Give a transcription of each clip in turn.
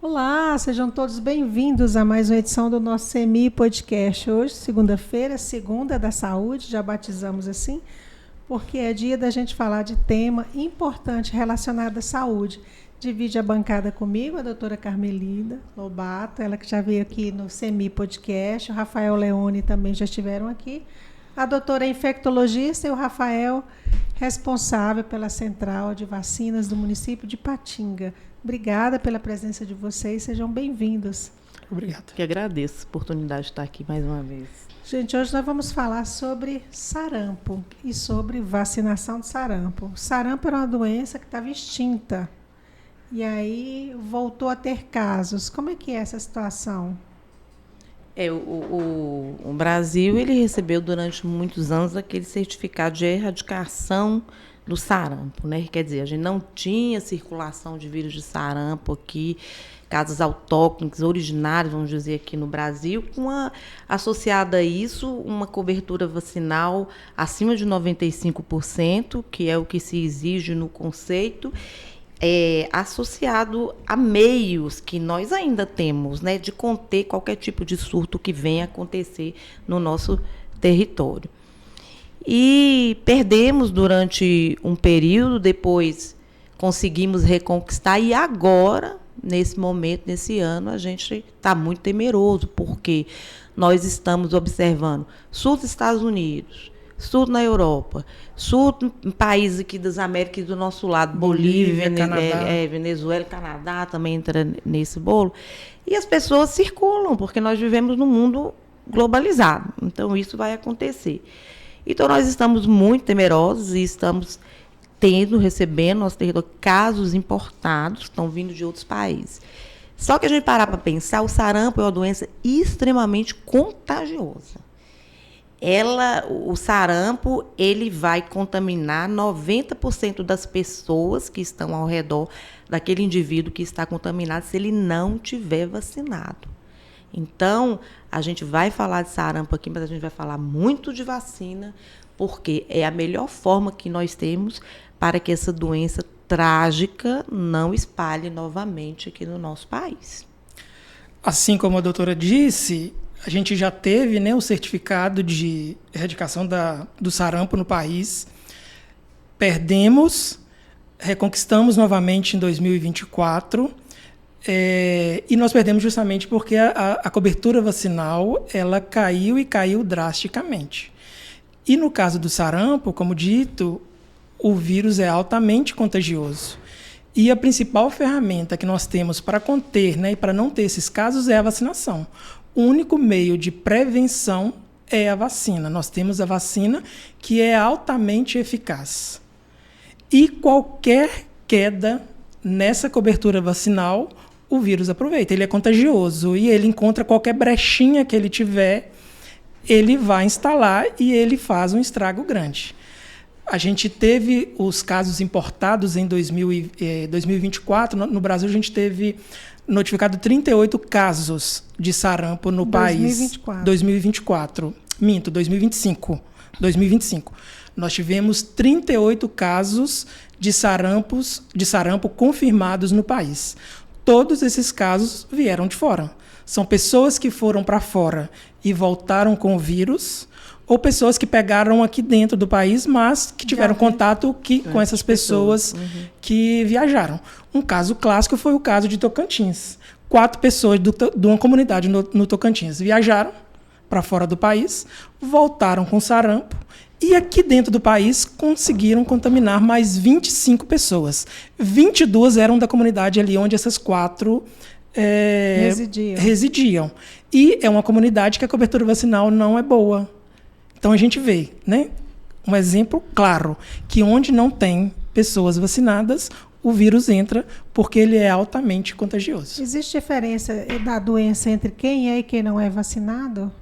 Olá, sejam todos bem-vindos a mais uma edição do nosso CMI Podcast. Hoje, segunda-feira, segunda da saúde, já batizamos assim, porque é dia da gente falar de tema importante relacionado à saúde. Divide a bancada comigo a doutora Carmelida Lobato, ela que já veio aqui no CMI Podcast, o Rafael Leone também já estiveram aqui, a doutora infectologista e o Rafael, responsável pela Central de Vacinas do município de Patinga. Obrigada pela presença de vocês, sejam bem-vindos. Obrigado. Que agradeço a oportunidade de estar aqui mais uma vez. Gente, hoje nós vamos falar sobre sarampo e sobre vacinação de sarampo. O sarampo era uma doença que estava extinta e aí voltou a ter casos. Como é que é essa situação? O Brasil ele recebeu durante muitos anos aquele certificado de erradicação do sarampo, né? Quer dizer, a gente não tinha circulação de vírus de sarampo aqui, casos autóctones, originários, vamos dizer, aqui no Brasil, associada a isso, uma cobertura vacinal acima de 95%, que é o que se exige no conceito, associado a meios que nós ainda temos, né, de conter qualquer tipo de surto que venha acontecer no nosso território. E perdemos durante um período, depois conseguimos reconquistar, e agora, nesse momento, nesse ano, a gente está muito temeroso, porque nós estamos observando sul dos Estados Unidos, sul na Europa, sul em países aqui das Américas do nosso lado, Bolívia, Venezuela, Canadá também entra nesse bolo, e as pessoas circulam, porque nós vivemos num mundo globalizado, então isso vai acontecer. Então, nós estamos muito temerosos e estamos recebendo nosso território casos importados que estão vindo de outros países. Só que a gente parar para pensar, o sarampo é uma doença extremamente contagiosa. O sarampo, ele vai contaminar 90% das pessoas que estão ao redor daquele indivíduo que está contaminado se ele não tiver vacinado. Então, a gente vai falar de sarampo aqui, mas a gente vai falar muito de vacina, porque é a melhor forma que nós temos para que essa doença trágica não espalhe novamente aqui no nosso país. Assim como a doutora disse, a gente já teve, né, o certificado de erradicação do sarampo no país. Perdemos, reconquistamos novamente em 2024. E nós perdemos justamente porque a cobertura vacinal ela caiu e caiu drasticamente. E no caso do sarampo, como dito, o vírus é altamente contagioso. E a principal ferramenta que nós temos para conter, né, e para não ter esses casos é a vacinação. O único meio de prevenção é a vacina. Nós temos a vacina que é altamente eficaz. E qualquer queda nessa cobertura vacinal, o vírus aproveita, ele é contagioso e ele encontra qualquer brechinha que ele tiver, ele vai instalar e ele faz um estrago grande. A gente teve os casos importados em 2024, no Brasil a gente teve notificado 38 casos de sarampo no país. 2024. 2025. Nós tivemos 38 casos de sarampo confirmados no país. Todos esses casos vieram de fora. São pessoas que foram para fora e voltaram com o vírus, ou pessoas que pegaram aqui dentro do país, mas que tiveram contato com essas pessoas que viajaram. Um caso clássico foi o caso de Tocantins. 4 pessoas de uma comunidade no Tocantins viajaram para fora do país, voltaram com sarampo, e aqui dentro do país conseguiram contaminar mais 25 pessoas. 22 eram da comunidade ali onde essas 4 residiam. E é uma comunidade que a cobertura vacinal não é boa. Então a gente vê, né, um exemplo claro, que onde não tem pessoas vacinadas, o vírus entra porque ele é altamente contagioso. Existe diferença da doença entre quem é e quem não é vacinado?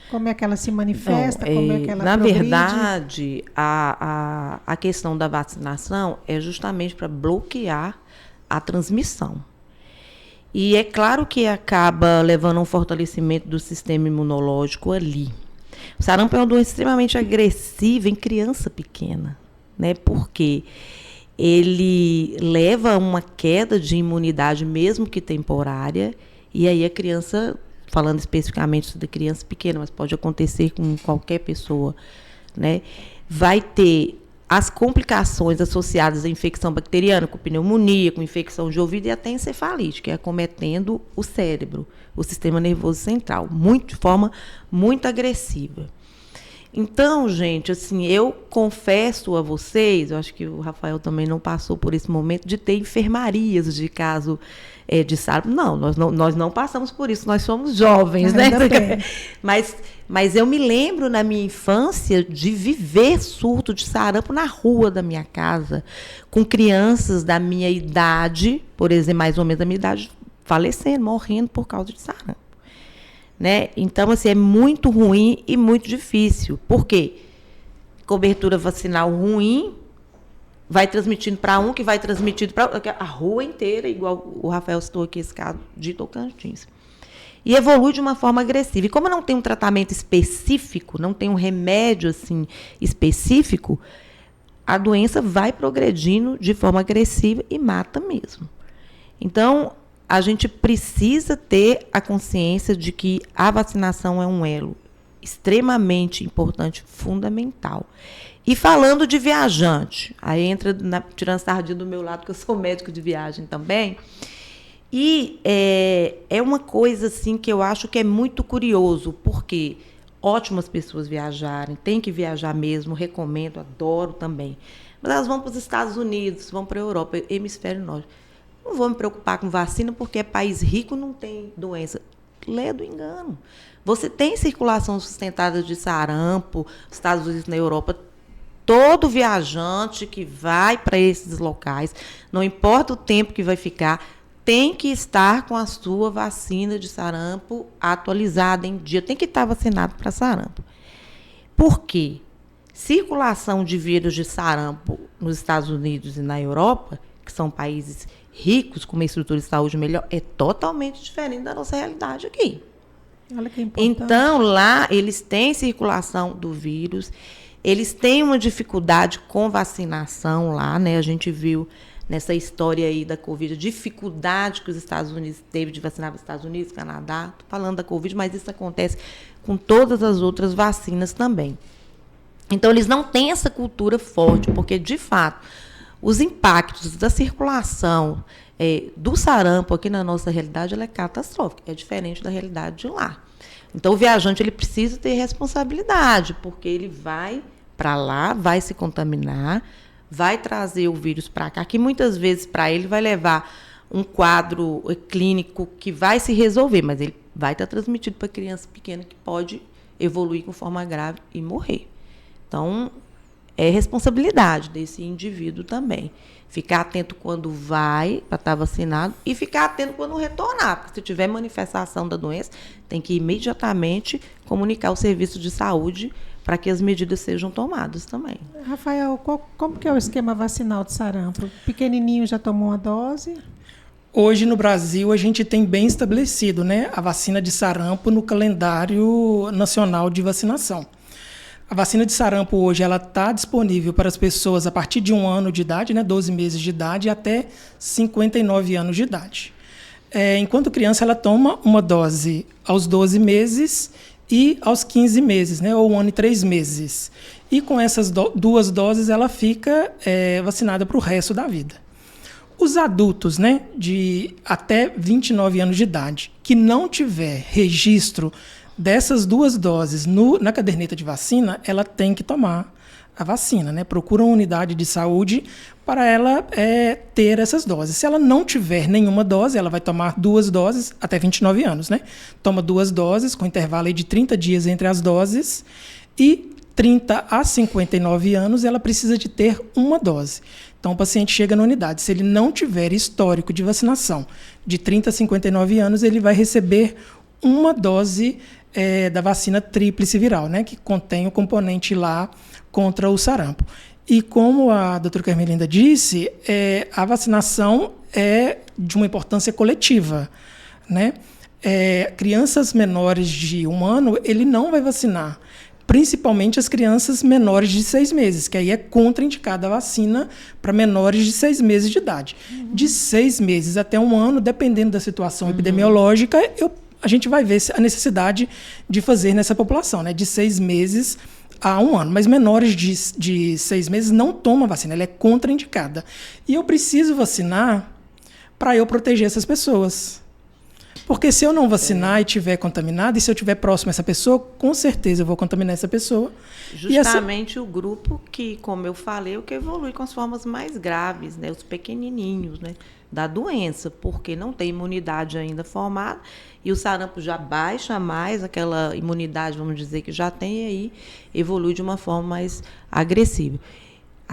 Como é que ela se manifesta? Como é que ela progride? Verdade, a questão da vacinação é justamente para bloquear a transmissão. E é claro que acaba levando a um fortalecimento do sistema imunológico ali. O sarampo é uma doença extremamente agressiva em criança pequena, né? Porque ele leva a uma queda de imunidade, mesmo que temporária, e aí a criança, falando especificamente da criança pequena, mas pode acontecer com qualquer pessoa, né, vai ter as complicações associadas à infecção bacteriana, com pneumonia, com infecção de ouvido e até encefalite, que é acometendo o cérebro, o sistema nervoso central, de forma muito agressiva. Então, gente, assim, eu confesso a vocês, eu acho que o Rafael também não passou por esse momento de ter enfermarias de caso de sarampo. Não, nós não passamos por isso, nós somos jovens, né? Mas eu me lembro na minha infância de viver surto de sarampo na rua da minha casa, com crianças da minha idade, por exemplo, mais ou menos da minha idade, falecendo, morrendo por causa de sarampo. Né? Então, assim, é muito ruim e muito difícil. Por quê? Cobertura vacinal ruim vai transmitindo para um, que vai transmitindo para a rua inteira, igual o Rafael citou aqui esse caso de Tocantins. E evolui de uma forma agressiva. E como não tem um tratamento específico, não tem um remédio assim específico, a doença vai progredindo de forma agressiva e mata mesmo. Então, a gente precisa ter a consciência de que a vacinação é um elo extremamente importante, fundamental. E falando de viajante, aí entra, tirando sardinha do meu lado, que eu sou médico de viagem também, e é uma coisa assim que eu acho que é muito curioso, porque ótimas pessoas viajarem, tem que viajar mesmo, recomendo, adoro também. Mas elas vão para os Estados Unidos, vão para a Europa, hemisfério norte. Não vou me preocupar com vacina, porque é país rico, não tem doença. Lê do engano. Você tem circulação sustentada de sarampo, Estados Unidos, na Europa. Todo viajante que vai para esses locais, não importa o tempo que vai ficar, tem que estar com a sua vacina de sarampo atualizada em dia. Tem que estar vacinado para sarampo. Por quê? Circulação de vírus de sarampo nos Estados Unidos e na Europa, que são países ricos, com uma estrutura de saúde melhor, é totalmente diferente da nossa realidade aqui. Olha que importante. Então, lá, eles têm circulação do vírus, eles têm uma dificuldade com vacinação lá, né? A gente viu nessa história aí da Covid, a dificuldade que os Estados Unidos teve de vacinar os Estados Unidos, Canadá. Estou falando da Covid, mas isso acontece com todas as outras vacinas também. Então, eles não têm essa cultura forte, porque, de fato, os impactos da circulação do sarampo aqui na nossa realidade, ela é catastrófica, é diferente da realidade de lá. Então, o viajante ele precisa ter responsabilidade, porque ele vai para lá, vai se contaminar, vai trazer o vírus para cá, que muitas vezes para ele vai levar um quadro clínico que vai se resolver, mas ele vai estar transmitido para criança pequena que pode evoluir com forma grave e morrer. Então, é responsabilidade desse indivíduo também. Ficar atento quando vai para estar vacinado e ficar atento quando retornar, porque se tiver manifestação da doença, tem que imediatamente comunicar ao serviço de saúde para que as medidas sejam tomadas também. Rafael, como que é o esquema vacinal de sarampo? O pequenininho já tomou uma dose? Hoje, no Brasil, a gente tem bem estabelecido, né, a vacina de sarampo no calendário nacional de vacinação. A vacina de sarampo hoje ela está disponível para as pessoas a partir de 1 ano de idade, né, 12 meses de idade, até 59 anos de idade. Enquanto criança, ela toma uma dose aos 12 meses e aos 15 meses, né, ou 1 ano e 3 meses. E com essas duas doses, ela fica vacinada para o resto da vida. Os adultos, né, de até 29 anos de idade, que não tiver registro dessas 2 doses na caderneta de vacina, ela tem que tomar a vacina, né? Procura uma unidade de saúde para ela ter essas doses. Se ela não tiver nenhuma dose, ela vai tomar 2 doses até 29 anos, né? Toma 2 doses com intervalo aí de 30 dias entre as doses e 30 a 59 anos ela precisa de ter uma dose. Então, o paciente chega na unidade. Se ele não tiver histórico de vacinação de 30 a 59 anos, ele vai receber uma dose da vacina tríplice viral, né, que contém o componente lá contra o sarampo. E como a doutora Carmelinda disse, a vacinação é de uma importância coletiva, né? Crianças menores de 1 ano, ele não vai vacinar, principalmente as crianças menores de 6 meses, que aí é contraindicada a vacina para menores de 6 meses de idade. De 6 meses até 1 ano, dependendo da situação epidemiológica, a gente vai ver a necessidade de fazer nessa população, né? De 6 meses a 1 ano. Mas menores de 6 meses não tomam vacina, ela é contraindicada. E eu preciso vacinar para eu proteger essas pessoas. Porque se eu não vacinar e estiver contaminado, e se eu estiver próximo a essa pessoa, com certeza eu vou contaminar essa pessoa. Justamente o grupo que, como eu falei, o que evolui com as formas mais graves, né? Os pequenininhos, né? Da doença, porque não tem imunidade ainda formada, e o sarampo já baixa mais, aquela imunidade, vamos dizer, que já tem aí, evolui de uma forma mais agressiva.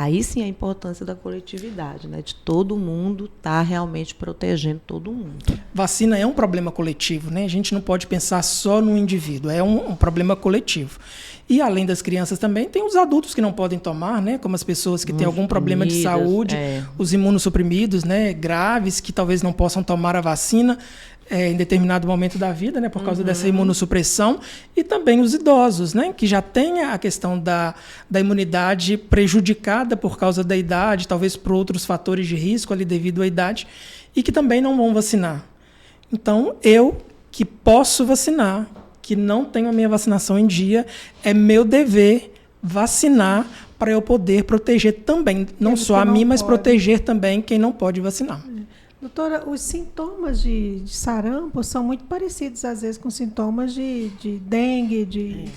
Aí sim a importância da coletividade, né? De todo mundo estar realmente protegendo todo mundo. Vacina é um problema coletivo, né? A gente não pode pensar só no indivíduo, é um problema coletivo. E além das crianças também, tem os adultos que não podem tomar, né? Como as pessoas que têm algum problema de saúde, os imunossuprimidos, né? Graves, que talvez não possam tomar a vacina em determinado momento da vida, né? Por causa dessa imunossupressão. E também os idosos, né? Que já têm a questão da imunidade prejudicada por causa da idade, talvez por outros fatores de risco ali devido à idade, e que também não vão vacinar. Então, eu que posso vacinar, que não tenho a minha vacinação em dia, é meu dever vacinar para eu poder proteger também, não só a mim, mas proteger também quem não pode vacinar. Doutora, os sintomas de sarampo são muito parecidos, às vezes, com sintomas de dengue,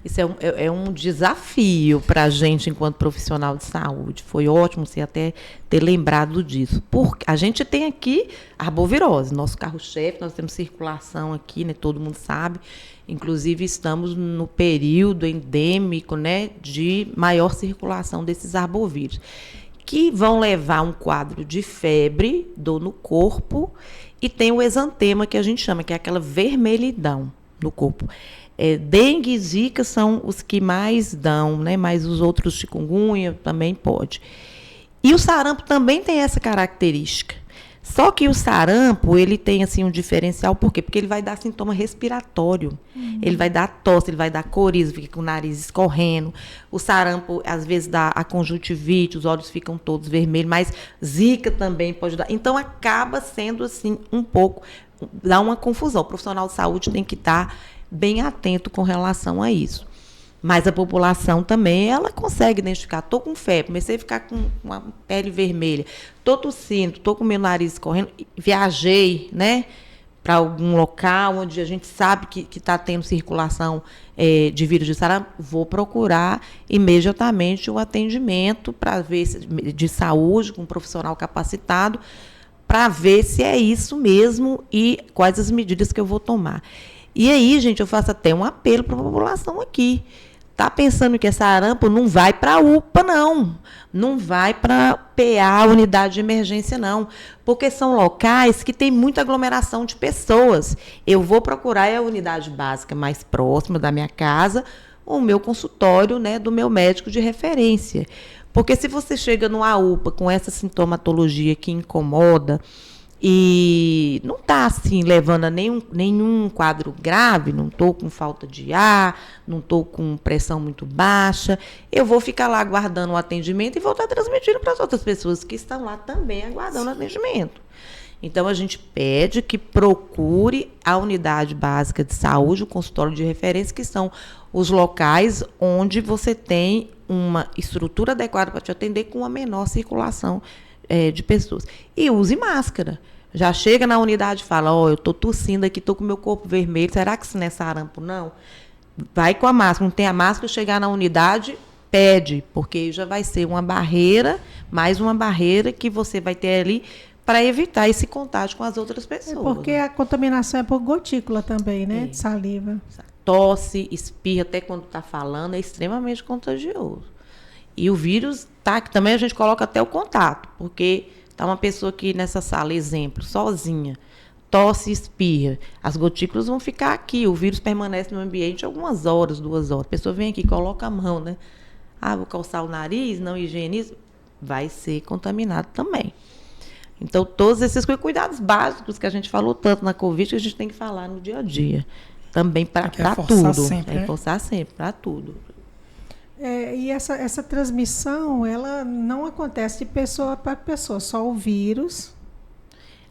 Isso é um desafio para a gente, enquanto profissional de saúde. Foi ótimo você até ter lembrado disso. Porque a gente tem aqui arbovirose, nosso carro-chefe, nós temos circulação aqui, né, todo mundo sabe. Inclusive, estamos no período endêmico, né, de maior circulação desses arbovírus, que vão levar um quadro de febre, dor no corpo, e tem o exantema, que a gente chama, que é aquela vermelhidão no corpo. Dengue e zika são os que mais dão, né? Mas os outros, chikungunya, também pode. E o sarampo também tem essa característica. Só que o sarampo, ele tem assim um diferencial, por quê? Porque ele vai dar sintoma respiratório. Ele vai dar tosse, ele vai dar coriza, fica com o nariz escorrendo. O sarampo, às vezes, dá a conjuntivite, os olhos ficam todos vermelhos, mas zika também pode dar. Então, acaba sendo, assim, um pouco, dá uma confusão. O profissional de saúde tem que estar bem atento com relação a isso. Mas a população também, ela consegue identificar. Estou com febre, comecei a ficar com uma pele vermelha, estou tossindo, estou com meu nariz correndo, viajei, né, para algum local onde a gente sabe que está tendo circulação de vírus de sarampo, vou procurar imediatamente o atendimento para ver de saúde com um profissional capacitado, para ver se é isso mesmo e quais as medidas que eu vou tomar. E aí, gente, eu faço até um apelo para a população aqui. Está pensando que esse sarampo não vai para a UPA, não. Não vai para PA, unidade de emergência, não. Porque são locais que tem muita aglomeração de pessoas. Eu vou procurar a unidade básica mais próxima da minha casa, o meu consultório, né, do meu médico de referência. Porque se você chega numa UPA com essa sintomatologia que incomoda, e não está assim levando a nenhum quadro grave, não estou com falta de ar, não estou com pressão muito baixa, eu vou ficar lá aguardando o atendimento e vou estar transmitindo para as outras pessoas que estão lá também aguardando o atendimento. Então, a gente pede que procure a unidade básica de saúde, o consultório de referência, que são os locais onde você tem uma estrutura adequada para te atender com a menor circulação de pessoas. E use máscara. Já chega na unidade e fala, eu estou tossindo aqui, estou com o meu corpo vermelho, será que isso não é sarampo? Não. Vai com a máscara. Não tem a máscara, chegar na unidade, pede, porque já vai ser uma barreira, mais uma barreira que você vai ter ali para evitar esse contágio com as outras pessoas. Porque a contaminação é por gotícula também, né? De saliva. Tosse, espirra, até quando está falando, é extremamente contagioso. E o vírus, que também a gente coloca até o contato, porque está uma pessoa aqui nessa sala, exemplo, sozinha, tosse e espirra, as gotículas vão ficar aqui, o vírus permanece no ambiente algumas horas, 2 horas. A pessoa vem aqui, coloca a mão, né? Vou calçar o nariz, não higieniza, vai ser contaminado também. Então, todos esses cuidados básicos que a gente falou tanto na Covid, que a gente tem que falar no dia a dia. também para tudo. Sempre, né? Reforçar sempre, para tudo. E essa transmissão, ela não acontece de pessoa para pessoa, só o vírus.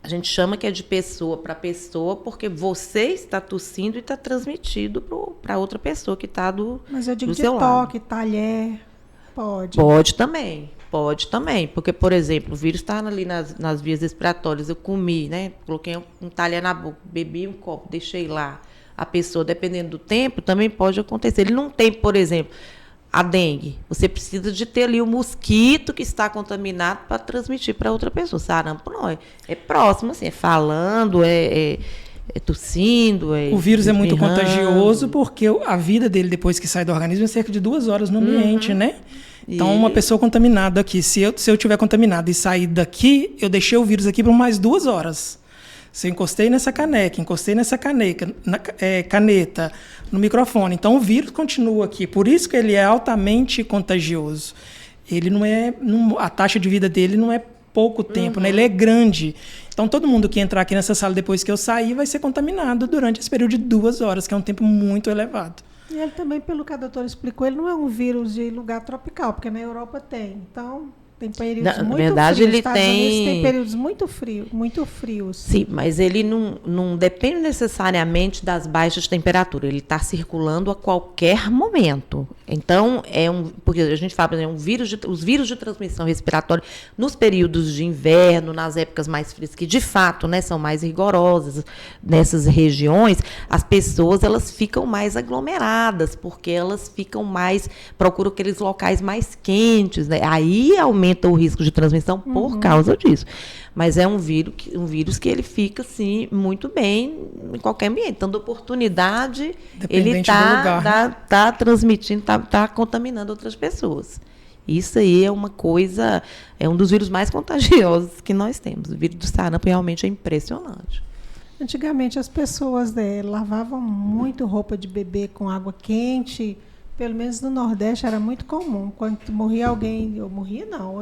A gente chama que é de pessoa para pessoa, porque você está tossindo e está transmitido para outra pessoa que está do seu lado. Mas eu digo de toque, talher, pode. Pode também, porque, por exemplo, o vírus está ali nas vias respiratórias, eu comi, né? Coloquei um talher na boca, bebi um copo, deixei lá. A pessoa, dependendo do tempo, também pode acontecer. Ele não tem, por exemplo, a dengue. Você precisa de ter ali o mosquito que está contaminado para transmitir para outra pessoa. Sarampo não, é próximo, assim, é falando, é tossindo. O vírus é muito contagioso porque a vida dele, depois que sai do organismo, é cerca de 2 horas no ambiente, né? Então, uma pessoa contaminada aqui, se eu estiver contaminado e sair daqui, eu deixei o vírus aqui por mais 2 horas. Se eu encostei nessa caneta, caneta, no microfone. Então, o vírus continua aqui. Por isso que ele é altamente contagioso. Ele a taxa de vida dele não é pouco tempo, né? Ele é grande. Então, todo mundo que entrar aqui nessa sala depois que eu sair vai ser contaminado durante esse período de 2 horas, que é um tempo muito elevado. E ele também, pelo que a doutora explicou, ele não é um vírus de lugar tropical, porque na Europa tem. Então... Tem períodos muito frios. Na verdade, ele tem períodos muito frios. Sim, mas ele não depende necessariamente das baixas temperaturas. Ele está circulando a qualquer momento. Então, porque a gente fala, por exemplo, os vírus de transmissão respiratória, nos períodos de inverno, nas épocas mais frias, que de fato, né, são mais rigorosas nessas regiões, as pessoas elas ficam mais aglomeradas, porque elas procuram aqueles locais mais quentes, né? Aí aumenta o risco de transmissão por causa disso. Mas é um vírus que ele fica, assim, muito bem em qualquer ambiente. Dando oportunidade, ele está transmitindo, está contaminando outras pessoas. Isso aí é uma coisa, é um dos vírus mais contagiosos que nós temos. O vírus do sarampo realmente é impressionante. Antigamente as pessoas lavavam muito roupa de bebê com água quente. Pelo menos no Nordeste era muito comum. Quando morria alguém, eu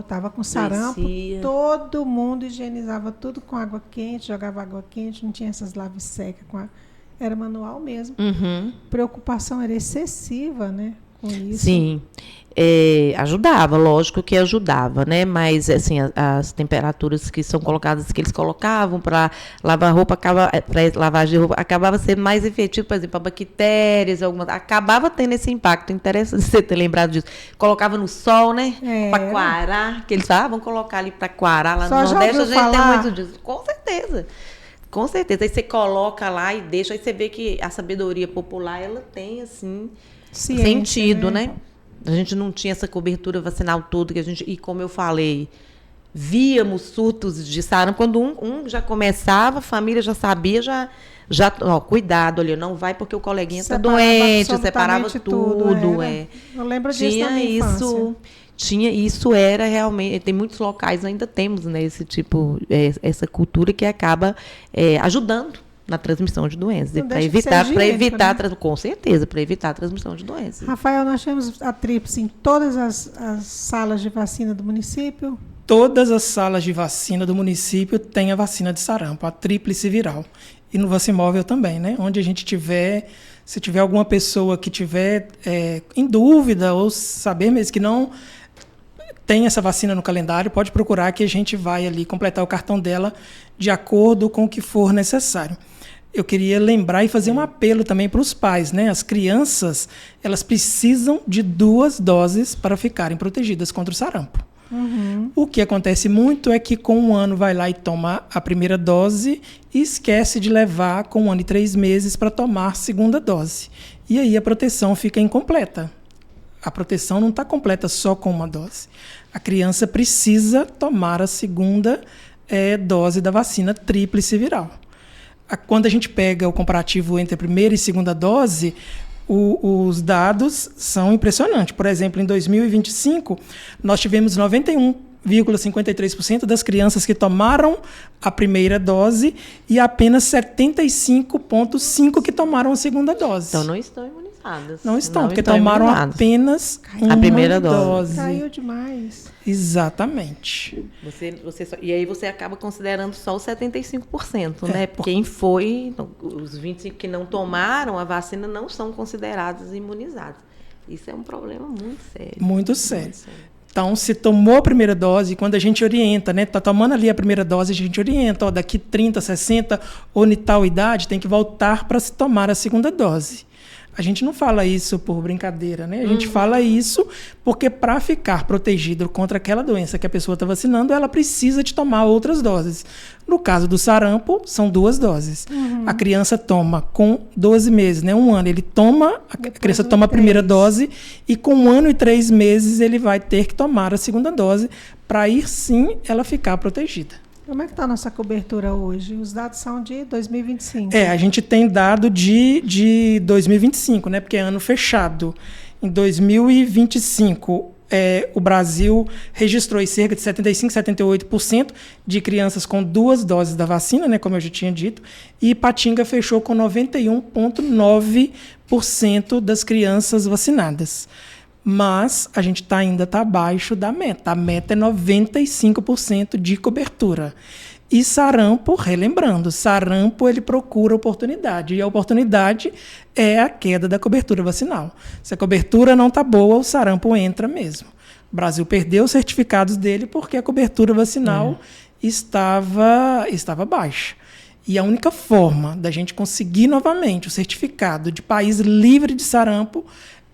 estava com sarampo, todo mundo higienizava tudo com água quente, jogava água quente, não tinha essas lave seca, era manual mesmo. Preocupação era excessiva, né, com isso. Sim. Ajudava, lógico que ajudava, né? Mas assim, as temperaturas que são colocadas, que eles colocavam para lavar roupa, para lavagem de roupa, acabava sendo mais efetivo, por exemplo, para bactérias, acabava tendo esse impacto. Interessante você ter lembrado disso. Colocava no sol, né? Para coarar, que eles vamos colocar ali para coarar lá no Nordeste, a gente tem muito disso. Com certeza. Com certeza. Aí você coloca lá e deixa, aí você vê que a sabedoria popular, ela tem, assim, sentido, né? A gente não tinha essa cobertura vacinal toda, e como eu falei, víamos surtos de sarampo. Quando um já começava, a família já sabia, cuidado, olha, não vai porque o coleguinha está doente, separava tudo. Eu lembro disso na minha infância. Isso era realmente, tem muitos locais, ainda temos, né, esse tipo, essa cultura que acaba ajudando na transmissão de doenças, para evitar, né? Com certeza, para evitar a transmissão de doenças. Rafael, nós temos a tríplice em todas as salas de vacina do município? Todas as salas de vacina do município têm a vacina de sarampo, a tríplice viral. E no Vacimóvel também, né? Onde a gente tiver, se tiver alguma pessoa que tiver em dúvida ou saber mesmo que não tem essa vacina no calendário, pode procurar que a gente vai ali completar o cartão dela de acordo com o que for necessário. Eu queria lembrar e fazer um apelo também para os pais, né? As crianças, elas precisam de 2 doses para ficarem protegidas contra o sarampo. O que acontece muito é que com 1 ano vai lá e toma a primeira dose e esquece de levar com 1 ano e 3 meses para tomar a segunda dose. E aí a proteção fica incompleta. A proteção não está completa só com 1 dose. A criança precisa tomar a segunda dose da vacina tríplice viral. Quando a gente pega o comparativo entre a primeira e segunda dose, os dados são impressionantes. Por exemplo, em 2025, nós tivemos 91,53% das crianças que tomaram a primeira dose e apenas 75,5% que tomaram a segunda dose. Então, não estão imunizadas. Não estão, porque tomaram apenas a primeira dose. Caiu demais. Exatamente. E aí você acaba considerando só os 75%, né? Quem foi, os 25% que não tomaram a vacina não são considerados imunizados. Isso é um problema muito sério. Muito sério. Então, se tomou a primeira dose, quando a gente orienta, né? Está tomando ali a primeira dose, a gente orienta, daqui 30, 60 ou em tal idade, tem que voltar para se tomar a segunda dose. A gente não fala isso por brincadeira, né? A gente fala isso porque para ficar protegido contra aquela doença que a pessoa está vacinando, ela precisa de tomar outras doses. No caso do sarampo, são 2 doses. A criança toma com 12 meses, né? 1 ano. A criança toma a primeira dose e com 1 ano e 3 meses ele vai ter que tomar a segunda dose para aí sim ela ficar protegida. Como é que está a nossa cobertura hoje? Os dados são de 2025. A gente tem dado de 2025, né? Porque é ano fechado. Em 2025, o Brasil registrou cerca de 75%, 78% de crianças com 2 doses da vacina, né? Como eu já tinha dito, e Ipatinga fechou com 91,9% das crianças vacinadas. Mas a gente ainda está abaixo da meta. A meta é 95% de cobertura. E sarampo, relembrando, sarampo ele procura oportunidade. E a oportunidade é a queda da cobertura vacinal. Se a cobertura não está boa, o sarampo entra mesmo. O Brasil perdeu os certificados dele porque a cobertura vacinal estava baixa. E a única forma da gente conseguir novamente o certificado de país livre de sarampo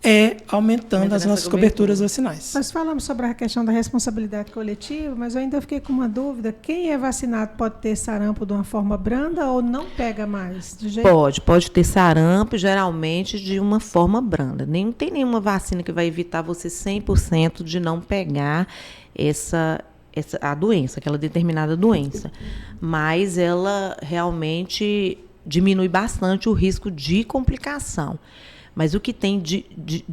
é aumentando as nossas coberturas vacinais. Nós falamos sobre a questão da responsabilidade coletiva, mas eu ainda fiquei com uma dúvida. Quem é vacinado pode ter sarampo de uma forma branda ou não pega mais? Pode ter sarampo, geralmente de uma forma branda. Não tem nenhuma vacina que vai evitar você 100% de não pegar a doença, aquela determinada doença. Mas ela realmente diminui bastante o risco de complicação. Mas o que tem de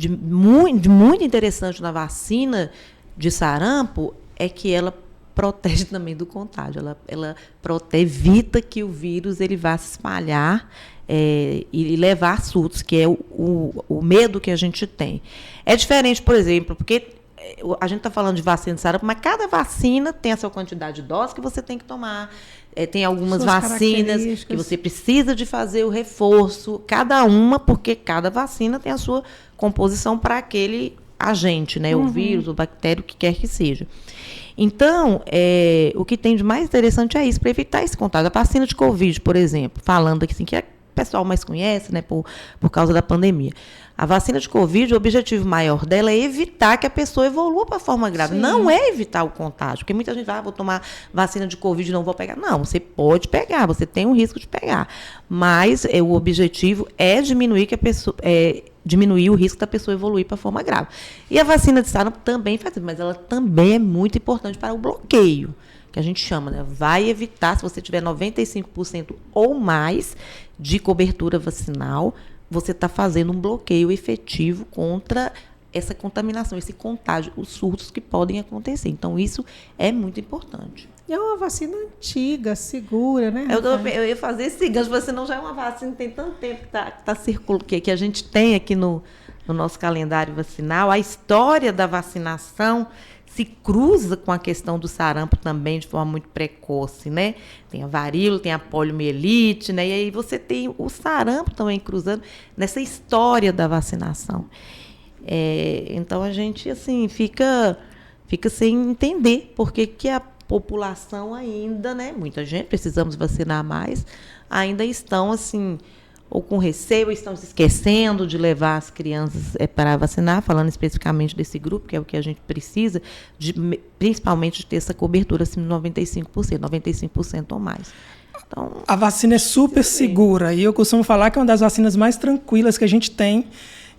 muito interessante na vacina de sarampo é que ela protege também do contágio. Ela evita que o vírus ele vá se espalhar e levar surtos, que é o medo que a gente tem. É diferente, por exemplo, porque a gente está falando de vacina de sarampo, mas cada vacina tem a sua quantidade de doses que você tem que tomar. Tem algumas vacinas que você precisa de fazer o reforço, cada uma, porque cada vacina tem a sua composição para aquele agente, né? O vírus, o bactério, o que quer que seja. Então, o que tem de mais interessante é isso, para evitar esse contágio. A vacina de Covid, por exemplo, falando aqui assim, que o pessoal mais conhece, né, por causa da pandemia. A vacina de Covid, o objetivo maior dela é evitar que a pessoa evolua para a forma grave. Sim. Não é evitar o contágio, porque muita gente vai, vou tomar vacina de Covid e não vou pegar. Não, você pode pegar, você tem um risco de pegar. Mas o objetivo é diminuir o risco da pessoa evoluir para a forma grave. E a vacina de sarampo também faz isso, mas ela também é muito importante para o bloqueio, que a gente chama, né? Vai evitar, se você tiver 95% ou mais de cobertura vacinal, você está fazendo um bloqueio efetivo contra essa contaminação, esse contágio, os surtos que podem acontecer. Então, isso é muito importante. E é uma vacina antiga, segura, né? Eu ia fazer esse gancho, você não já é uma vacina que tem tanto tempo que a gente tem aqui no nosso calendário vacinal. A história da vacinação se cruza com a questão do sarampo também de forma muito precoce, né? Tem a varíola, tem a poliomielite, né? E aí você tem o sarampo também cruzando nessa história da vacinação. Então a gente assim fica sem entender por que a população ainda, né? Muita gente, precisamos vacinar mais, ainda estão assim ou com receio, ou estão se esquecendo de levar as crianças para vacinar, falando especificamente desse grupo, que é o que a gente precisa, principalmente de ter essa cobertura acima de 95% ou mais. Então, a vacina é super segura, e eu costumo falar que é uma das vacinas mais tranquilas que a gente tem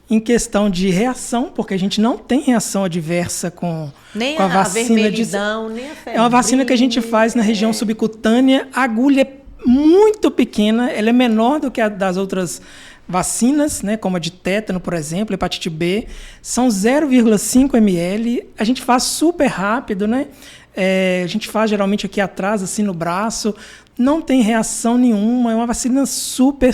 em questão de reação, porque a gente não tem reação adversa com a vacina nem a febre. É uma vacina que a gente faz na região subcutânea, a agulha é muito pequena, ela é menor do que a das outras vacinas, né, como a de tétano, por exemplo, hepatite B, são 0,5 ml, a gente faz super rápido, né? A gente faz geralmente aqui atrás, assim no braço, não tem reação nenhuma, é uma vacina super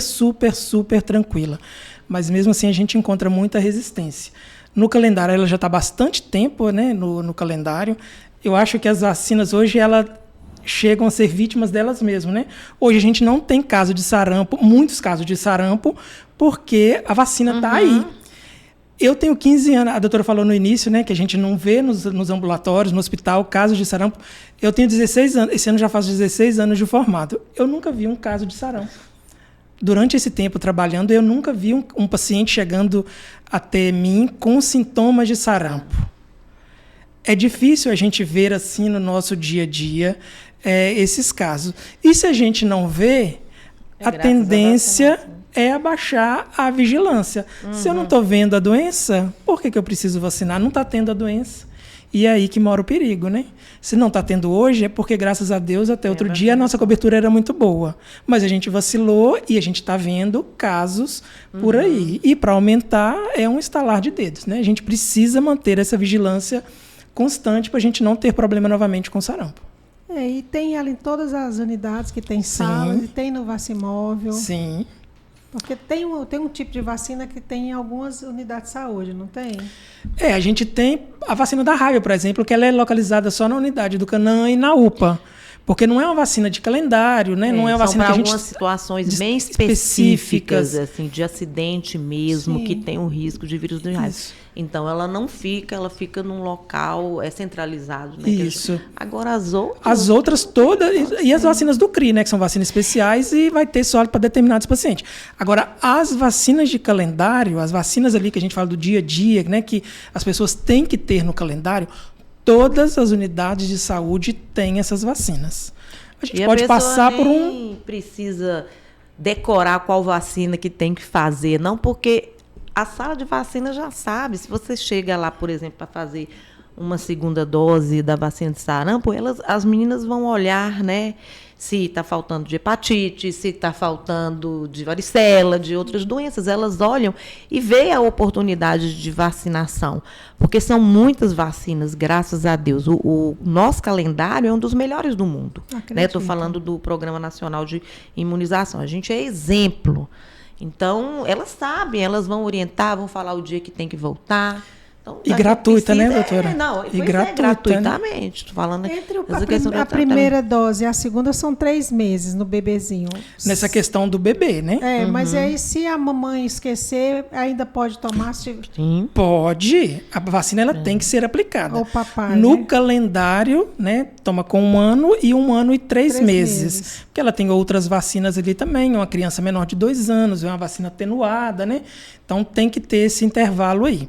tranquila, mas mesmo assim a gente encontra muita resistência. No calendário, ela já está há bastante tempo, né, no calendário. Eu acho que as vacinas hoje, elas chegam a ser vítimas delas mesmas, né? Hoje a gente não tem caso de sarampo, muitos casos de sarampo, porque a vacina está aí. Eu tenho 15 anos, a doutora falou no início, né, que a gente não vê nos ambulatórios, no hospital, casos de sarampo. Eu tenho 16 anos, esse ano já faço 16 anos de formado. Eu nunca vi um caso de sarampo. Durante esse tempo trabalhando, eu nunca vi um paciente chegando até mim com sintomas de sarampo. É difícil a gente ver assim no nosso dia a dia esses casos. E se a gente não vê, a tendência é abaixar a vigilância. Se eu não estou vendo a doença, por que eu preciso vacinar? Não está tendo a doença. E é aí que mora o perigo, né? Se não está tendo hoje, é porque, graças a Deus, até outro dia a nossa cobertura era muito boa. Mas a gente vacilou e a gente está vendo casos por aí. E para aumentar, é um estalar de dedos, né? A gente precisa manter essa vigilância constante para a gente não ter problema novamente com sarampo. E tem ela em todas as unidades que tem salas, e tem no Vacimóvel. Sim. Porque tem um tipo de vacina que tem em algumas unidades de saúde, não tem? A gente tem a vacina da raiva, por exemplo, que ela é localizada só na unidade do Canaã e na UPA. Porque não é uma vacina de calendário, né? Não é uma vacina que a gente... algumas situações bem específicas, assim, de acidente mesmo, que tem um risco de vírus do raiva. Então, ela não fica, ela fica num local centralizado. Né? Isso. Agora, as outras... As outras todas, e as vacinas do CRI, né? Que são vacinas especiais e vai ter só para determinados pacientes. Agora, as vacinas de calendário, as vacinas ali que a gente fala do dia a dia, né? Que as pessoas têm que ter no calendário, todas as unidades de saúde têm essas vacinas. A gente pode passar por precisa decorar qual vacina que tem que fazer, não, porque a sala de vacina já sabe. Se você chega lá, por exemplo, para fazer uma segunda dose da vacina de sarampo, as meninas vão olhar, né, se está faltando de hepatite, se está faltando de varicela, de outras doenças. Elas olham e veem a oportunidade de vacinação, porque são muitas vacinas, graças a Deus. O nosso calendário é um dos melhores do mundo. Estou falando do Programa Nacional de Imunização. A gente é exemplo. Então, elas sabem, elas vão orientar, vão falar o dia que tem que voltar. Então, e gratuita, né, doutora? Gratuitamente. Estou falando entre a primeira dose e a segunda são 3 meses no bebezinho. Nessa questão do bebê, né? Mas aí se a mamãe esquecer, ainda pode tomar? Sim. Pode. A vacina ela tem que ser aplicada. O papai, no calendário, né? Toma com 1 ano e 1 ano e 3 meses. Porque ela tem outras vacinas ali também. Uma criança menor de 2 anos, é uma vacina atenuada, né? Então tem que ter esse intervalo aí.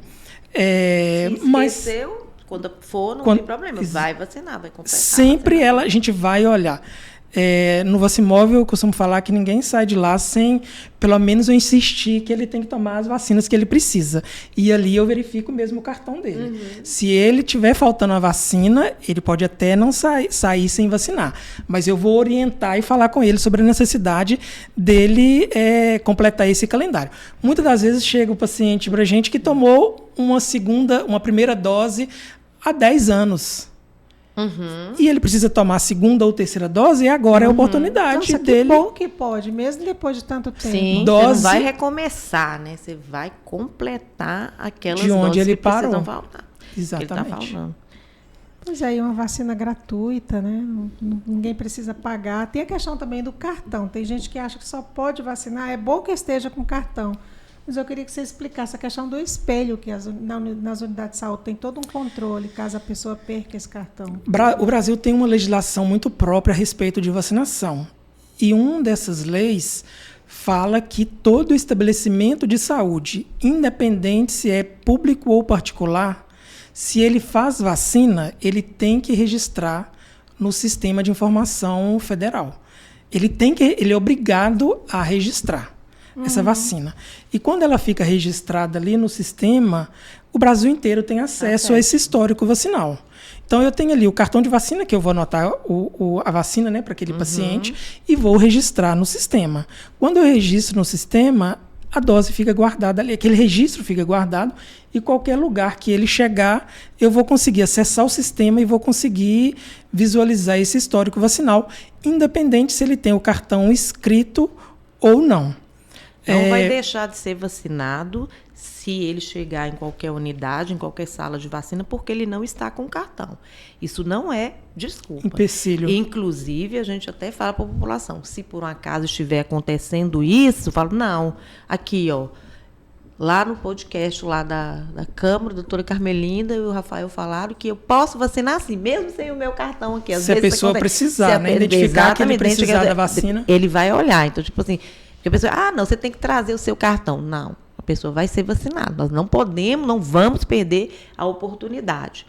Se esqueceu, quando for, não tem problema. Vai vacinar, vai completar. Sempre a gente vai olhar. No Vacimóvel, eu costumo falar que ninguém sai de lá sem, pelo menos, eu insistir que ele tem que tomar as vacinas que ele precisa. E ali eu verifico mesmo o cartão dele. Se ele tiver faltando a vacina, ele pode até não sair sem vacinar. Mas eu vou orientar e falar com ele sobre a necessidade dele completar esse calendário. Muitas das vezes chega o paciente para a gente que tomou uma primeira dose há 10 anos. E ele precisa tomar a segunda ou terceira dose e agora é a oportunidade dele. Que bom que pode, mesmo depois de tanto tempo. Sim, você não vai recomeçar, né? Você vai completar aquelas de onde doses ele que parou. precisam faltar. Exatamente. Ele tá faltando. Pois é, uma vacina gratuita, né? Ninguém precisa pagar. Tem a questão também do cartão. Tem gente que acha que só pode vacinar. É bom que esteja com cartão. Mas eu queria que você explicasse a questão do espelho, que nas unidades de saúde tem todo um controle, caso a pessoa perca esse cartão. O Brasil tem uma legislação muito própria a respeito de vacinação. E uma dessas leis fala que todo estabelecimento de saúde, independente se é público ou particular, se ele faz vacina, ele tem que registrar no Sistema de Informação Federal. Ele é obrigado a registrar essa vacina. E quando ela fica registrada ali no sistema, o Brasil inteiro tem acesso a esse histórico vacinal. Então, eu tenho ali o cartão de vacina, que eu vou anotar a vacina, né, para aquele paciente, e vou registrar no sistema. Quando eu registro no sistema, a dose fica guardada ali, aquele registro fica guardado, e qualquer lugar que ele chegar, eu vou conseguir acessar o sistema e vou conseguir visualizar esse histórico vacinal, independente se ele tem o cartão escrito ou não. Não vai deixar de ser vacinado se ele chegar em qualquer unidade, em qualquer sala de vacina, porque ele não está com cartão. Isso não é desculpa. Empecilho. Inclusive, a gente até fala para a população, se por um acaso estiver acontecendo isso, fala, não, aqui, ó, lá no podcast lá da Câmara, a doutora Carmelinda e o Rafael falaram que eu posso vacinar assim, mesmo sem o meu cartão aqui. Às se vezes a pessoa precisar, né? Identificar que ele precisar da vacina. Ele vai olhar. Então, tipo assim, porque a pessoa, não, você tem que trazer o seu cartão. Não, a pessoa vai ser vacinada. Nós não podemos, não vamos perder a oportunidade.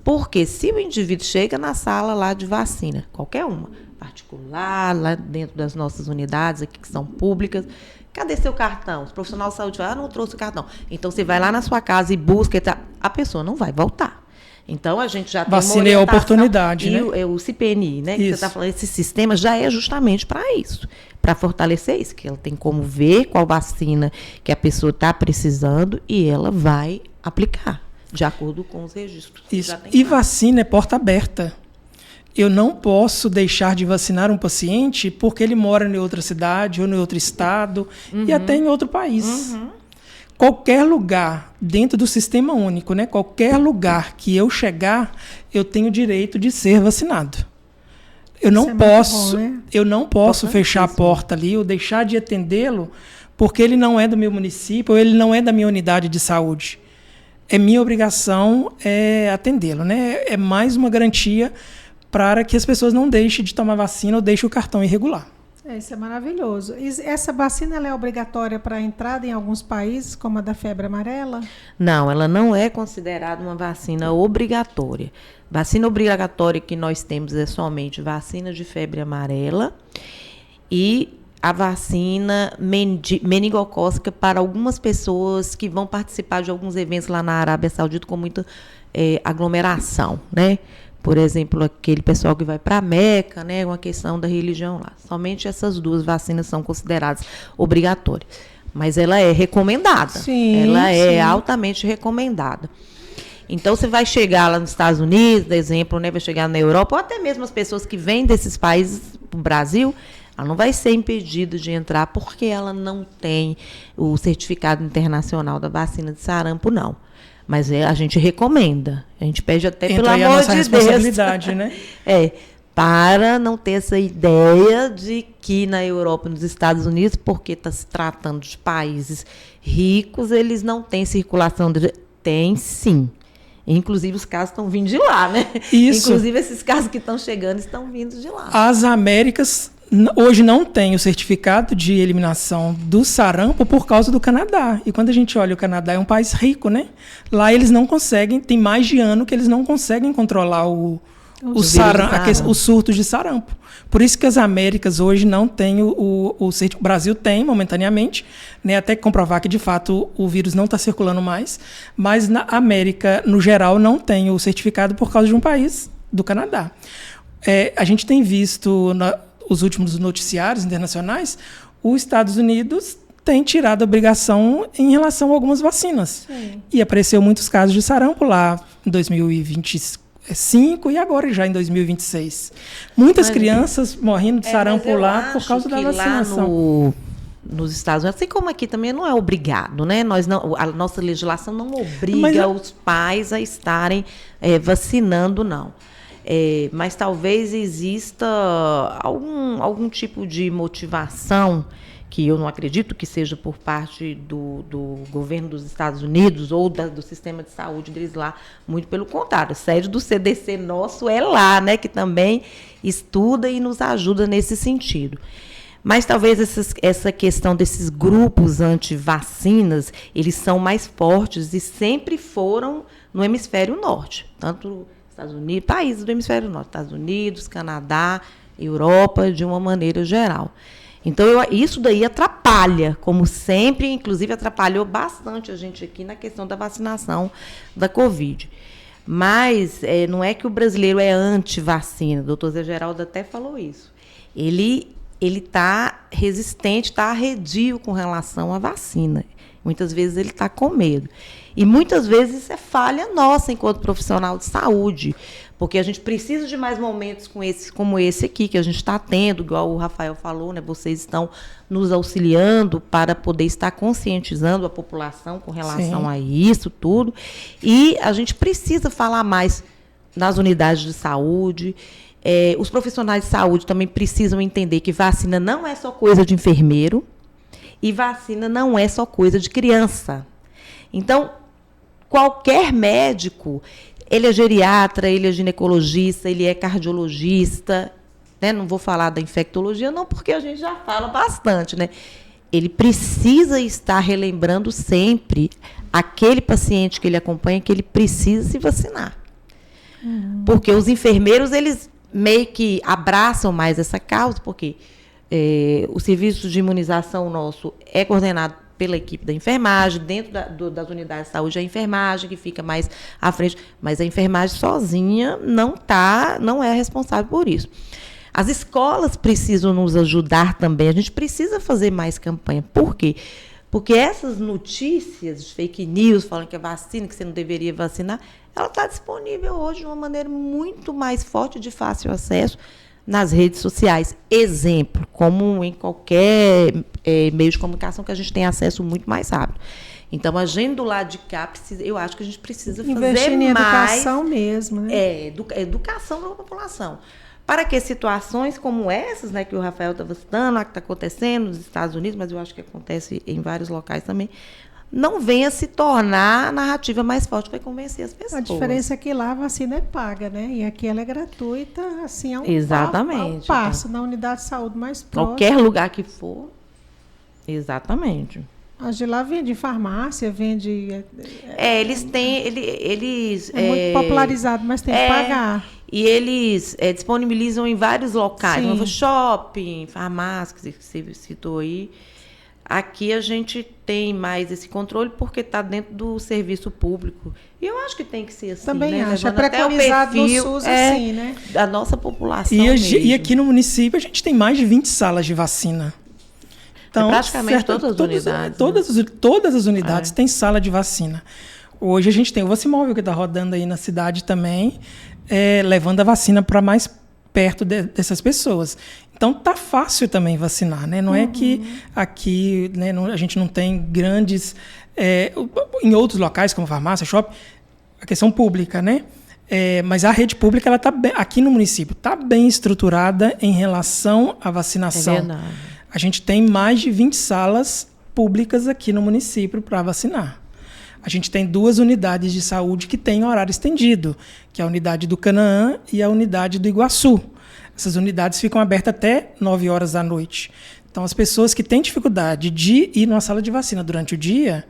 Porque se o indivíduo chega na sala lá de vacina, qualquer uma, particular, lá dentro das nossas unidades aqui que são públicas, cadê seu cartão? O profissional de saúde fala, não trouxe o cartão. Então, você vai lá na sua casa e busca, a pessoa não vai voltar. Então, a gente já tem vacina é a oportunidade, né? E o CPNI, né? Que você está falando, esse sistema já é justamente para isso, para fortalecer isso, que ela tem como ver qual vacina que a pessoa está precisando e ela vai aplicar, de acordo com os registros. Isso. E vacina é porta aberta. Eu não posso deixar de vacinar um paciente porque ele mora em outra cidade ou em outro estado e até em outro país. Qualquer lugar dentro do sistema único, né? Qualquer lugar que eu chegar, eu tenho direito de ser vacinado. Eu não posso, né? Eu não posso fechar a porta ali ou deixar de atendê-lo porque ele não é do meu município ou ele não é da minha unidade de saúde. É minha obrigação atendê-lo, né? É mais uma garantia para que as pessoas não deixem de tomar vacina ou deixem o cartão irregular. Isso é maravilhoso. E essa vacina ela é obrigatória para a entrada em alguns países, como a da febre amarela? Não, ela não é considerada uma vacina obrigatória. Vacina obrigatória que nós temos é somente vacina de febre amarela e a vacina meningocócica para algumas pessoas que vão participar de alguns eventos lá na Arábia Saudita com muita aglomeração, né? Por exemplo, aquele pessoal que vai para a Meca, né, uma questão da religião lá. Somente essas duas vacinas são consideradas obrigatórias. Mas ela é recomendada. Sim, ela é altamente recomendada. Então, você vai chegar lá nos Estados Unidos, por exemplo, né, vai chegar na Europa, ou até mesmo as pessoas que vêm desses países para o Brasil, ela não vai ser impedida de entrar porque ela não tem o certificado internacional da vacina de sarampo, não. Mas a gente recomenda. A gente pede até pelo amor de Deus. Entra aí a nossa responsabilidade, né? Para não ter essa ideia de que na Europa e nos Estados Unidos, porque está se tratando de países ricos, eles não têm circulação. Tem, sim. Inclusive, os casos estão vindo de lá, né? Isso. Inclusive, esses casos que estão chegando estão vindo de lá. As Américas hoje não tem o certificado de eliminação do sarampo por causa do Canadá. E quando a gente olha, o Canadá é um país rico, né? Lá eles não conseguem, tem mais de ano que eles não conseguem controlar o surtos de sarampo. Por isso que as Américas hoje não têm o Brasil tem, momentaneamente, né, até comprovar que, de fato, o vírus não está circulando mais, mas na América, no geral, não tem o certificado por causa de um país, do Canadá. A gente tem visto, os últimos noticiários internacionais, os Estados Unidos tem tirado a obrigação em relação a algumas vacinas. Sim. E apareceu muitos casos de sarampo lá em 2025 e agora já em 2026. Muitas crianças morrendo de sarampo lá por causa da vacinação. Nos Estados Unidos, assim como aqui também não é obrigado, né? A nossa legislação não obriga os pais a estarem vacinando, não. Mas talvez exista algum tipo de motivação que eu não acredito que seja por parte do governo dos Estados Unidos ou do sistema de saúde deles lá, muito pelo contrário, a sede do CDC nosso é lá, né, que também estuda e nos ajuda nesse sentido. Mas talvez essa questão desses grupos anti-vacinas, eles são mais fortes e sempre foram no hemisfério norte, tanto Estados Unidos, países do hemisfério norte, Estados Unidos, Canadá, Europa, de uma maneira geral. Então, isso daí atrapalha, como sempre, inclusive atrapalhou bastante a gente aqui na questão da vacinação da Covid. Mas não é que o brasileiro é anti-vacina, o doutor Zé Geraldo até falou isso. Ele está resistente, está arredio com relação à vacina. Muitas vezes ele está com medo. E muitas vezes isso é falha nossa enquanto profissional de saúde, Porque a gente precisa de mais momentos como esse aqui, que a gente está tendo, igual o Rafael falou, né? Vocês estão nos auxiliando para poder estar conscientizando a população com relação Sim. a isso tudo. E a gente precisa falar mais nas unidades de saúde. Os profissionais de saúde também precisam entender que vacina não é só coisa de enfermeiro e vacina não é só coisa de criança. Então, qualquer médico, ele é geriatra, ele é ginecologista, ele é cardiologista, né? Não vou falar da infectologia, não, porque a gente já fala bastante, né? Ele precisa estar relembrando sempre aquele paciente que ele acompanha que ele precisa se vacinar. Porque os enfermeiros, eles meio que abraçam mais essa causa, porque o serviço de imunização nosso é coordenado pela equipe da enfermagem, dentro das unidades de saúde, a enfermagem que fica mais à frente, mas a enfermagem sozinha não é responsável por isso. As escolas precisam nos ajudar também, a gente precisa fazer mais campanha. Por quê? Porque essas notícias de fake news, falando que é vacina, que você não deveria vacinar, ela está disponível hoje de uma maneira muito mais forte, de fácil acesso, nas redes sociais. Exemplo, como em qualquer meio de comunicação que a gente tem acesso muito mais rápido. Então, a gente do lado de cá, eu acho que a gente precisa investir fazer em mais... educação mesmo, né? Educação para a população. Para que situações como essas, né, que o Rafael estava citando, que está acontecendo nos Estados Unidos, mas eu acho que acontece em vários locais também, não venha se tornar a narrativa mais forte para convencer as pessoas. A diferença é que lá a vacina é paga, né? E aqui ela é gratuita, assim, é um Exatamente. passo na unidade de saúde mais próxima. Qualquer lugar que for. Exatamente. As de lá vende em farmácia, vende... Eles têm... Eles, muito popularizado, mas tem que pagar. E eles disponibilizam em vários locais. Sim. No shopping, farmácia, que você citou aí. Aqui a gente tem mais esse controle porque está dentro do serviço público. E eu acho que tem que ser assim. Também né? acho. É Levando até o preconizado perfil, no SUS assim, né? Da nossa população E aqui no município a gente tem mais de 20 salas de vacina. Então, praticamente todas as unidades. Todas as unidades têm sala de vacina. Hoje a gente tem o Vacimóvel que está rodando aí na cidade também, levando a vacina para mais perto dessas pessoas. Então tá fácil também vacinar, né? Não é que aqui, né, a gente não tem grandes... em outros locais, como farmácia, shopping, a questão pública, né? Mas a rede pública, ela tá aqui no município, está bem estruturada em relação à vacinação. É verdade. A gente tem mais de 20 salas públicas aqui no município para vacinar. A gente tem 2 unidades de saúde que têm horário estendido, que é a unidade do Canaã e a unidade do Iguaçu. Essas unidades ficam abertas até 9 horas da noite. Então, as pessoas que têm dificuldade de ir numa sala de vacina durante o dia,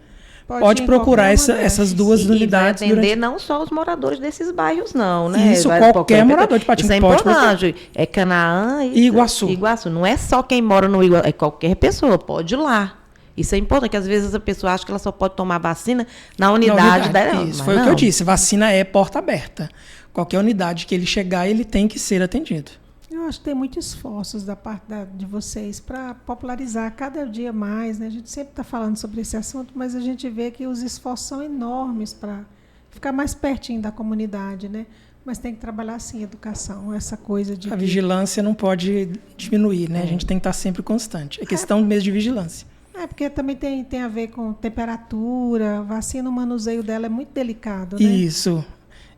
pode procurar essas 2 unidades. E vai atender não só os moradores desses bairros, não, né? Isso, qualquer morador de Patinga pode procurar. importante. É Canaã e Iguaçu. Iguaçu. Não é só quem mora no Iguaçu, é qualquer pessoa, pode ir lá. Isso é importante, que às vezes a pessoa acha que ela só pode tomar vacina na unidade dela. Isso, foi o que eu disse. Vacina é porta aberta. Qualquer unidade que ele chegar, ele tem que ser atendido. Eu acho que tem muitos esforços da parte de vocês para popularizar cada dia mais, né? A gente sempre está falando sobre esse assunto, mas a gente vê que os esforços são enormes para ficar mais pertinho da comunidade, né? Mas tem que trabalhar, sim, educação, essa coisa de... A vigilância não pode diminuir, né? A gente tem que estar sempre constante. É questão mesmo de vigilância. Porque também tem a ver com temperatura, vacina, o manuseio dela é muito delicado, né? Isso.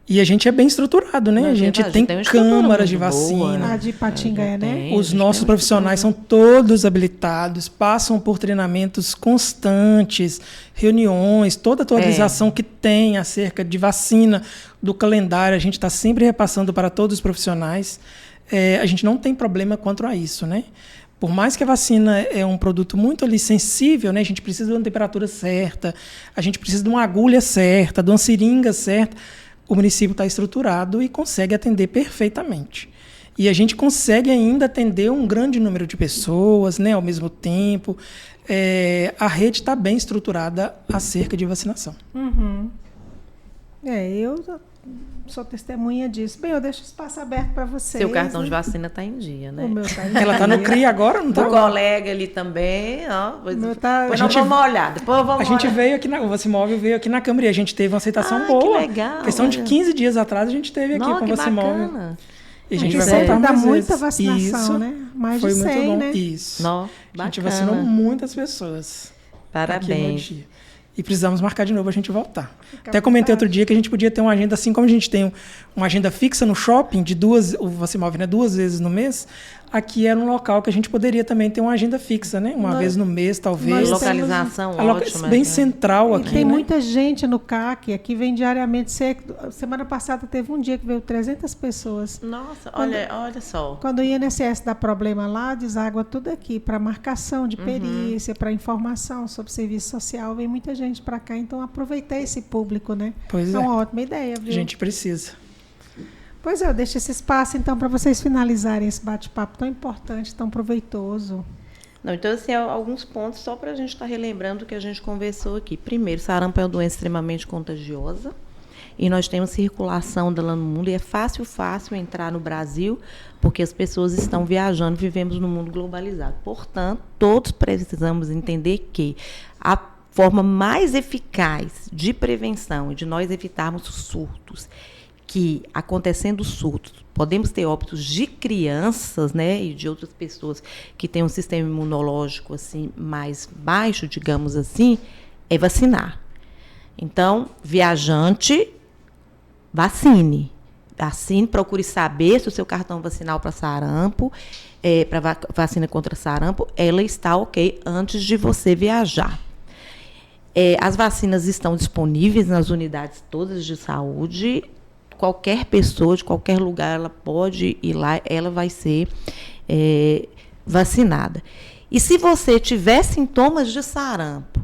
E a gente é bem estruturado, né? A gente tem câmaras de vacina. Boa, né? A de Patinga, né? Os nossos profissionais são todos habilitados, passam por treinamentos constantes, reuniões, toda atualização que tem acerca de vacina, do calendário, a gente está sempre repassando para todos os profissionais. A gente não tem problema quanto a isso, né? Por mais que a vacina é um produto muito ali sensível, né? A gente precisa de uma temperatura certa, a gente precisa de uma agulha certa, de uma seringa certa. O município está estruturado e consegue atender perfeitamente. E a gente consegue ainda atender um grande número de pessoas, né, ao mesmo tempo. A rede está bem estruturada acerca de vacinação. Uhum. Eu sou testemunha disso. Bem, eu deixo o espaço aberto para vocês. Seu cartão de vacina está em dia, né? O meu tá em dia. Ela está no CRI agora, não está? O colega ali também, ó. Depois nós vamos olhar. Depois vamos A gente olhar. veio aqui, o Vacimóvel veio aqui na Câmara e a gente teve uma aceitação Ah, boa. que legal, Questão de olha. 15 dias atrás a gente teve aqui com o Que Vacimóvel. bacana. E a gente Porque vai sempre voltar dá mais muita vezes. vacinação, Isso. né? Mais Foi de 100, muito bom. né? Isso. Nó, A gente bacana. vacinou muitas pessoas. Aqui no Parabéns. dia. E precisamos marcar de novo a gente voltar. Fica Até à comentei vontade. outro dia que a gente podia ter uma agenda, assim como a gente tem uma agenda fixa no shopping, de o Vacimóvel, né, 2 vezes no mês, aqui era um local que a gente poderia também ter uma agenda fixa, né? Uma vez no mês, talvez. nós Localização ótima. Bem né? central E aqui, tem né? muita gente no CAC, aqui vem diariamente. Semana passada teve um dia que veio 300 pessoas. Nossa, olha só. Quando o INSS dá problema lá, deságua tudo aqui para marcação de perícia, para informação sobre serviço social. Vem muita gente para cá, então aproveitar esse público, né? Pois é é. uma ótima ideia, viu? A gente precisa. Pois é, eu deixo esse espaço então para vocês finalizarem esse bate-papo tão importante, tão proveitoso. Não, então, assim, alguns pontos só para a gente estar relembrando o que a gente conversou aqui. Primeiro, sarampo é uma doença extremamente contagiosa e nós temos circulação dela no mundo e é fácil entrar no Brasil porque as pessoas estão viajando, vivemos num mundo globalizado. Portanto, todos precisamos entender que a forma mais eficaz de prevenção e de nós evitarmos surtos, que acontecendo surtos, podemos ter óbitos de crianças, né, e de outras pessoas que têm um sistema imunológico assim mais baixo, digamos assim, é vacinar. Então, viajante, vacine. Procure saber se o seu cartão vacinal para sarampo, para vacina contra sarampo, ela está ok antes de você viajar. As vacinas estão disponíveis nas unidades todas de saúde. Qualquer pessoa, de qualquer lugar, ela pode ir lá, ela vai ser vacinada. E se você tiver sintomas de sarampo,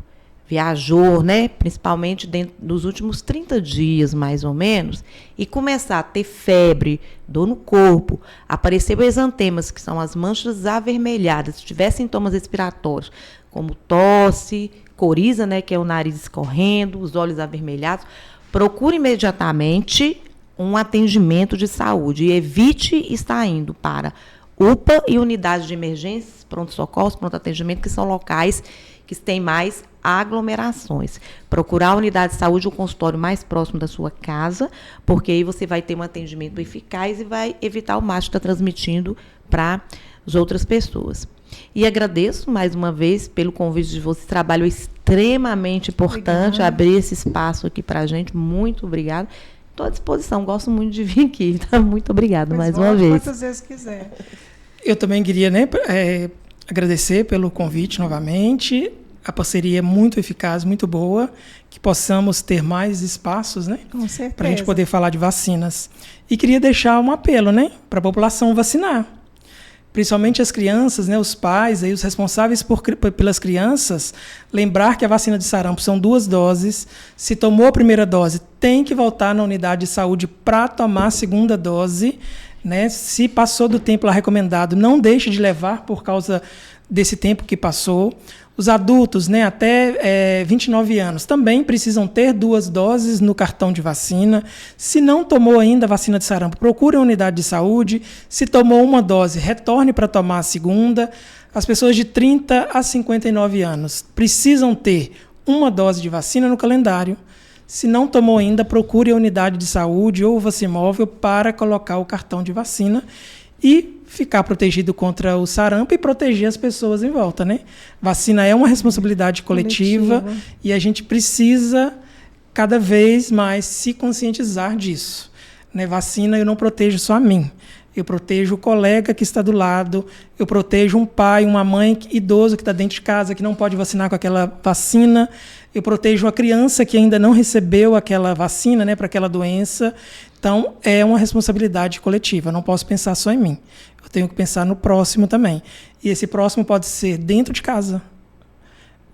viajou, né, principalmente dentro dos últimos 30 dias, mais ou menos, e começar a ter febre, dor no corpo, aparecer exantemas, que são as manchas avermelhadas, se tiver sintomas respiratórios, como tosse, coriza, né, que é o nariz escorrendo, os olhos avermelhados, procure imediatamente um atendimento de saúde e evite estar indo para UPA e unidades de emergência, pronto-socorro, pronto-atendimento, que são locais que têm mais aglomerações. Procurar a unidade de saúde, o consultório mais próximo da sua casa, porque aí você vai ter um atendimento eficaz e vai evitar o máximo de estar transmitindo para as outras pessoas. E agradeço mais uma vez pelo convite de vocês. Trabalho extremamente importante, Obrigada. abrir esse espaço aqui para a gente. Muito obrigada. Estou à disposição, gosto muito de vir aqui. Tá? Muito obrigada mais uma vez. Quantas vezes quiser. Eu também queria, né, agradecer pelo convite novamente. A parceria é muito eficaz, muito boa. Que possamos ter mais espaços, né, Com certeza. para a gente poder falar de vacinas. E queria deixar um apelo, né, para a população vacinar. Principalmente as crianças, né, os pais, aí, os responsáveis pelas crianças, lembrar que a vacina de sarampo são 2 doses. Se tomou a primeira dose, tem que voltar na unidade de saúde para tomar a segunda dose. Né? Se passou do tempo lá recomendado, não deixe de levar por causa desse tempo que passou. Os adultos, né, até 29 anos também precisam ter 2 doses no cartão de vacina. Se não tomou ainda a vacina de sarampo, procure a unidade de saúde. Se tomou uma dose, retorne para tomar a segunda. As pessoas de 30 a 59 anos precisam ter 1 dose de vacina no calendário. Se não tomou ainda, procure a unidade de saúde ou o Vacimóvel para colocar o cartão de vacina e ficar protegido contra o sarampo e proteger as pessoas em volta, né? Vacina é uma responsabilidade coletiva e a gente precisa cada vez mais se conscientizar disso. Né? Vacina eu não protejo só a mim. Eu protejo o colega que está do lado, eu protejo um pai, uma mãe idoso que está dentro de casa, que não pode vacinar com aquela vacina. Eu protejo a criança que ainda não recebeu aquela vacina, né, para aquela doença. Então, é uma responsabilidade coletiva. Eu não posso pensar só em mim. Eu tenho que pensar no próximo também. E esse próximo pode ser dentro de casa.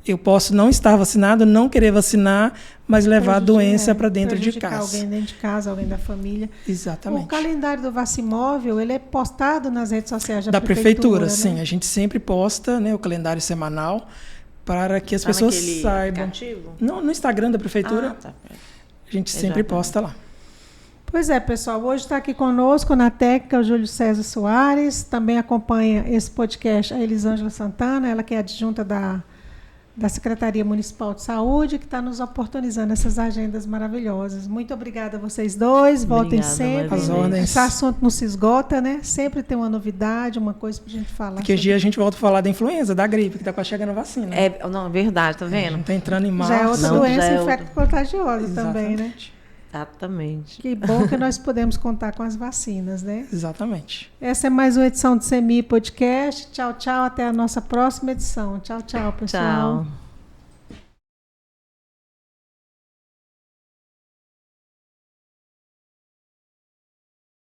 Eu posso não estar vacinado, não querer vacinar, mas levar a doença para dentro de casa. Alguém dentro de casa, alguém da família. Exatamente. O calendário do Vacimóvel, ele é postado nas redes sociais da prefeitura, né? Sim. A gente sempre posta, né, o calendário semanal para que as pessoas saibam. Aplicativo? No Instagram da prefeitura, Tá. a gente sempre posta lá. Pois é, pessoal, hoje está aqui conosco na técnica o Júlio César Soares, também acompanha esse podcast a Elisângela Santana, ela que é adjunta da Secretaria Municipal de Saúde, que está nos oportunizando essas agendas maravilhosas. Muito obrigada a vocês dois, voltem sempre. As ordens. Esse assunto não se esgota, né? Sempre tem uma novidade, uma coisa para a gente falar. Porque dia a gente volta a falar da influenza, da gripe, que está quase chegando a vacina. Não, é verdade, tá vendo? Não está entrando em março. Já é outra doença infecto-contagiosa Exatamente. também, né? Exatamente. Que bom que nós podemos contar com as vacinas, né? Exatamente. Essa é mais uma edição do CMI Podcast. Tchau, tchau. Até a nossa próxima edição. Tchau, tchau, pessoal. Tchau.